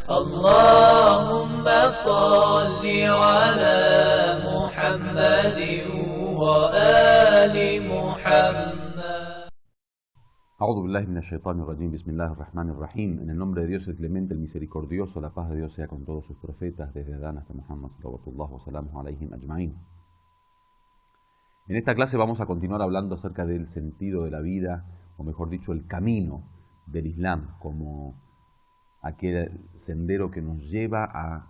اللهم صل على محمد وآل محمد. A'udhu billahi minash shaitanir rajim, bismillahir rahmanir rahim. En el nombre de Dios, el clemente, el misericordioso, la paz de Dios sea con todos sus profetas, desde Adán hasta Muhammad, sallallahu salamu alayhim ajma'in. En esta clase vamos a continuar hablando acerca del sentido de la vida, o mejor dicho, el camino del Islam, como aquel sendero que nos lleva a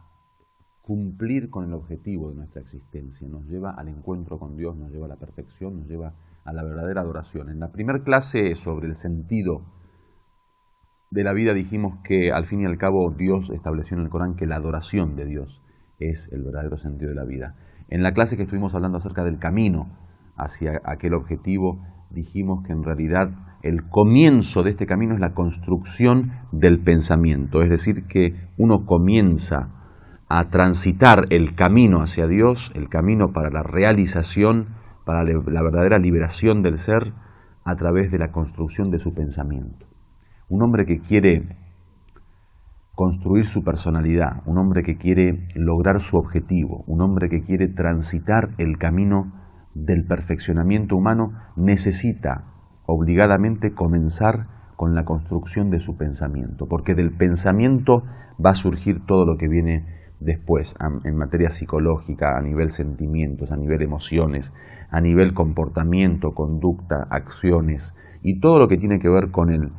cumplir con el objetivo de nuestra existencia, nos lleva al encuentro con Dios, nos lleva a la perfección, nos lleva a la verdadera adoración. En la primera clase sobre el sentido de la vida dijimos que al fin y al cabo Dios estableció en el Corán que la adoración de Dios es el verdadero sentido de la vida. En la clase que estuvimos hablando acerca del camino hacia aquel objetivo, dijimos que en realidad el comienzo de este camino es la construcción del pensamiento, es decir, que uno comienza a transitar el camino hacia Dios, el camino para la realización, para la verdadera liberación del ser, a través de la construcción de su pensamiento. Un hombre que quiere construir su personalidad, un hombre que quiere lograr su objetivo, un hombre que quiere transitar el camino del perfeccionamiento humano, necesita obligadamente comenzar con la construcción de su pensamiento, porque del pensamiento va a surgir todo lo que viene después, en materia psicológica, a nivel sentimientos, a nivel emociones, a nivel comportamiento, conducta, acciones, y todo lo que tiene que ver con el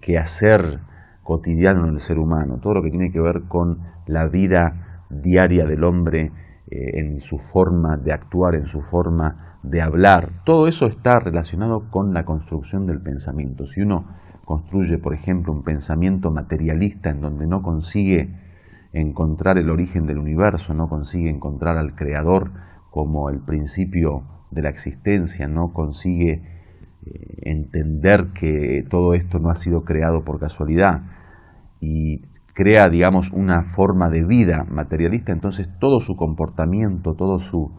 quehacer cotidiano del ser humano, todo lo que tiene que ver con la vida diaria del hombre, en su forma de actuar, en su forma de hablar. Todo eso está relacionado con la construcción del pensamiento. Si uno construye, por ejemplo, un pensamiento materialista en donde no consigue encontrar el origen del universo, no consigue encontrar al Creador como el principio de la existencia, no consigue entender que todo esto no ha sido creado por casualidad y crea, digamos, una forma de vida materialista, entonces todo su comportamiento, todo su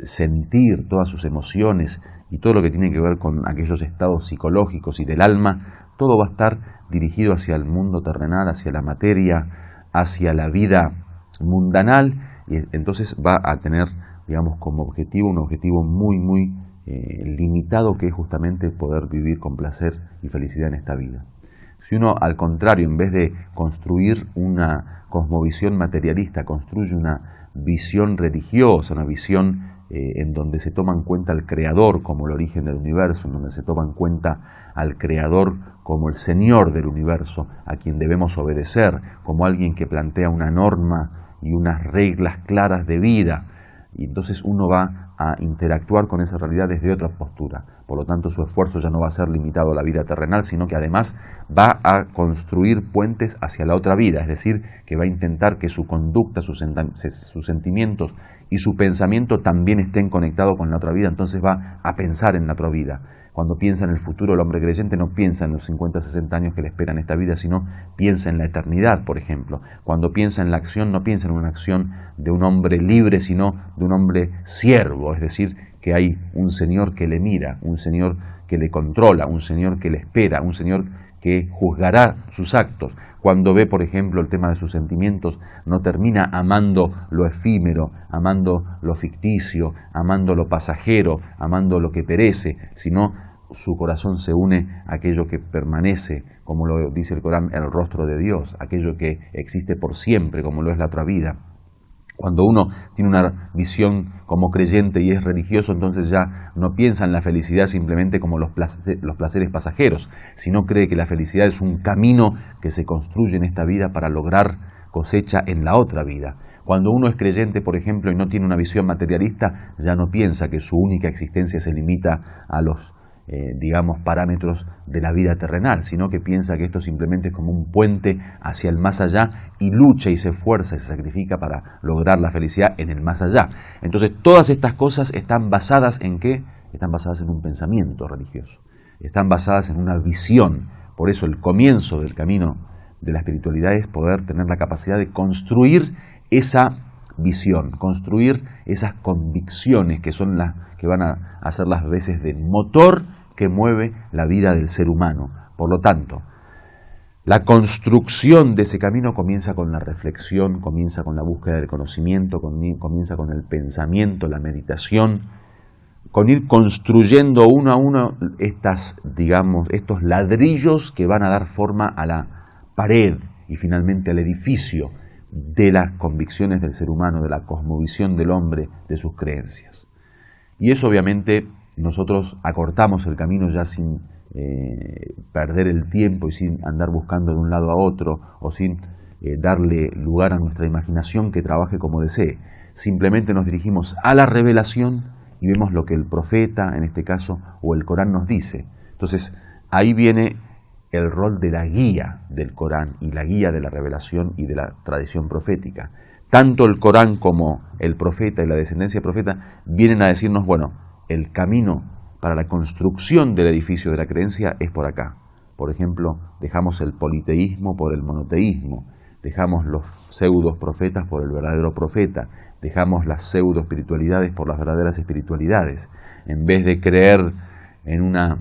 sentir, todas sus emociones y todo lo que tiene que ver con aquellos estados psicológicos y del alma, todo va a estar dirigido hacia el mundo terrenal, hacia la materia, hacia la vida mundanal, y entonces va a tener, digamos, como objetivo, un objetivo muy limitado, que es justamente poder vivir con placer y felicidad en esta vida. Si uno, al contrario, en vez de construir una cosmovisión materialista, construye una visión religiosa, una visión en donde se toma en cuenta al Creador como el origen del universo, en donde se toma en cuenta al Creador como el Señor del universo, a quien debemos obedecer, como alguien que plantea una norma y unas reglas claras de vida, y entonces uno va a interactuar con esa realidad desde otra postura. Por lo tanto, su esfuerzo ya no va a ser limitado a la vida terrenal, sino que además va a construir puentes hacia la otra vida, es decir, que va a intentar que su conducta, sus sentimientos y su pensamiento también estén conectados con la otra vida, entonces va a pensar en la otra vida. Cuando piensa en el futuro, el hombre creyente no piensa en los 50, 60 años que le esperan esta vida, sino piensa en la eternidad, por ejemplo. Cuando piensa en la acción, no piensa en una acción de un hombre libre, sino de un hombre siervo, es decir, que hay un Señor que le mira, un Señor que le controla, un Señor que le espera, un Señor que juzgará sus actos. Cuando ve, por ejemplo, el tema de sus sentimientos, no termina amando lo efímero, amando lo ficticio, amando lo pasajero, amando lo que perece, sino su corazón se une a aquello que permanece, como lo dice el Corán, el rostro de Dios, aquello que existe por siempre, como lo es la otra vida. Cuando uno tiene una visión como creyente y es religioso, entonces ya no piensa en la felicidad simplemente como los placeres pasajeros, sino cree que la felicidad es un camino que se construye en esta vida para lograr cosecha en la otra vida. Cuando uno es creyente, por ejemplo, y no tiene una visión materialista, ya no piensa que su única existencia se limita a los digamos, parámetros de la vida terrenal, sino que piensa que esto simplemente es como un puente hacia el más allá y lucha y se esfuerza y se sacrifica para lograr la felicidad en el más allá. Entonces, todas estas cosas están basadas ¿en qué? Están basadas en un pensamiento religioso, están basadas en una visión. Por eso el comienzo del camino de la espiritualidad es poder tener la capacidad de construir esa visión, construir esas convicciones que son las que van a hacer las veces del motor que mueve la vida del ser humano. Por lo tanto, La construcción de ese camino comienza con la reflexión, comienza con la búsqueda del conocimiento, comienza con el pensamiento, la meditación, con ir construyendo uno a uno estos ladrillos que van a dar forma a la pared y finalmente al edificio de las convicciones del ser humano, de la cosmovisión del hombre, de sus creencias. Y eso obviamente nosotros acortamos el camino ya sin perder el tiempo y sin andar buscando de un lado a otro o sin darle lugar a nuestra imaginación que trabaje como desee. Simplemente nos dirigimos a la revelación y vemos lo que el profeta, en este caso, o el Corán nos dice. Entonces, ahí viene el rol de la guía del Corán y la guía de la revelación y de la tradición profética. Tanto el Corán como el profeta y la descendencia profeta vienen a decirnos, bueno, el camino para la construcción del edificio de la creencia es por acá. Por ejemplo, dejamos el politeísmo por el monoteísmo, dejamos los pseudos profetas por el verdadero profeta, dejamos las pseudo espiritualidades por las verdaderas espiritualidades. En vez de creer en una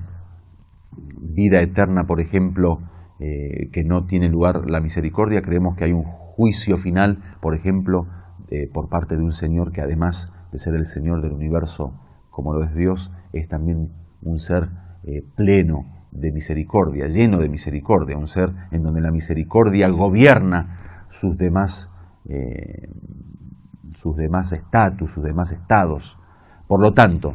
vida eterna, por ejemplo, que no tiene lugar la misericordia, creemos que hay un juicio final, por ejemplo, por parte de un Señor que además de ser el Señor del universo, como lo es Dios, es también un ser pleno de misericordia, lleno de misericordia, un ser en donde la misericordia gobierna sus demás estatus, sus demás estados. Por lo tanto,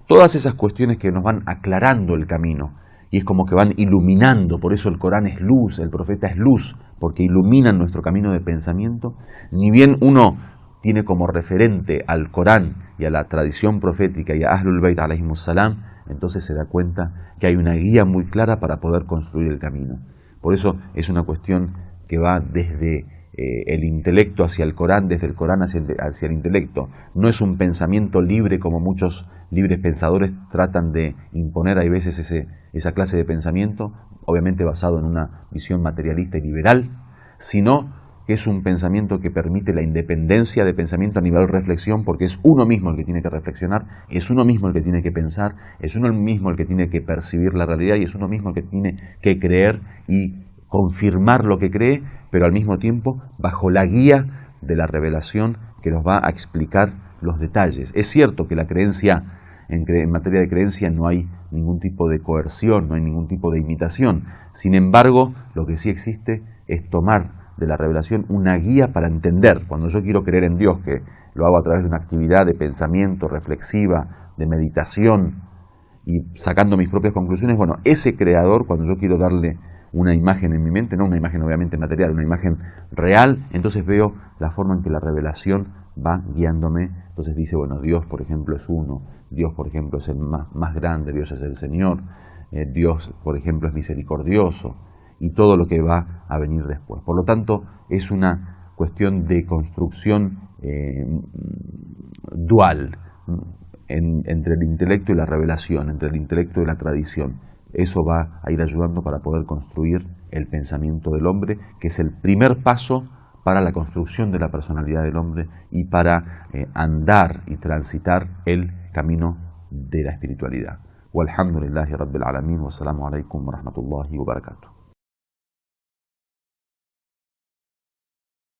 todas esas cuestiones que nos van aclarando el camino, y es como que van iluminando, por eso el Corán es luz, el profeta es luz, porque iluminan nuestro camino de pensamiento. Ni bien uno tiene como referente al Corán y a la tradición profética y a Ahlul Bayt alayhimus salam, entonces se da cuenta que hay una guía muy clara para poder construir el camino. Por eso es una cuestión que va desde el intelecto hacia el Corán, desde el Corán hacia el intelecto. No es un pensamiento libre como muchos libres pensadores tratan de imponer, hay veces esa clase de pensamiento, obviamente basado en una visión materialista y liberal, sino que es un pensamiento que permite la independencia de pensamiento a nivel reflexión, porque es uno mismo el que tiene que reflexionar, es uno mismo el que tiene que pensar, es uno mismo el que tiene que percibir la realidad y es uno mismo el que tiene que creer y confirmar lo que cree, pero al mismo tiempo bajo la guía de la revelación que nos va a explicar los detalles. Es cierto que la creencia, en materia de creencia no hay ningún tipo de coerción, no hay ningún tipo de imitación. Sin embargo, lo que sí existe es tomar de la revelación una guía para entender. Cuando yo quiero creer en Dios, que lo hago a través de una actividad de pensamiento reflexiva, de meditación y sacando mis propias conclusiones, bueno, ese creador, cuando yo quiero darle una imagen en mi mente, no una imagen obviamente material, una imagen real, entonces veo la forma en que la revelación va guiándome. Entonces dice, bueno, Dios por ejemplo es uno, Dios por ejemplo es el más grande, Dios es el Señor, Dios por ejemplo es misericordioso, y todo lo que va a venir después. Por lo tanto, es una cuestión de construcción dual entre el intelecto y la revelación, entre el intelecto y la tradición. Eso va a ir ayudando para poder construir el pensamiento del hombre, que es el primer paso para la construcción de la personalidad del hombre y para andar y transitar el camino de la espiritualidad. Walhamdulillahi Rabbil Alamin, wassalamu alaikum wa rahmatullahi wa barakatuh.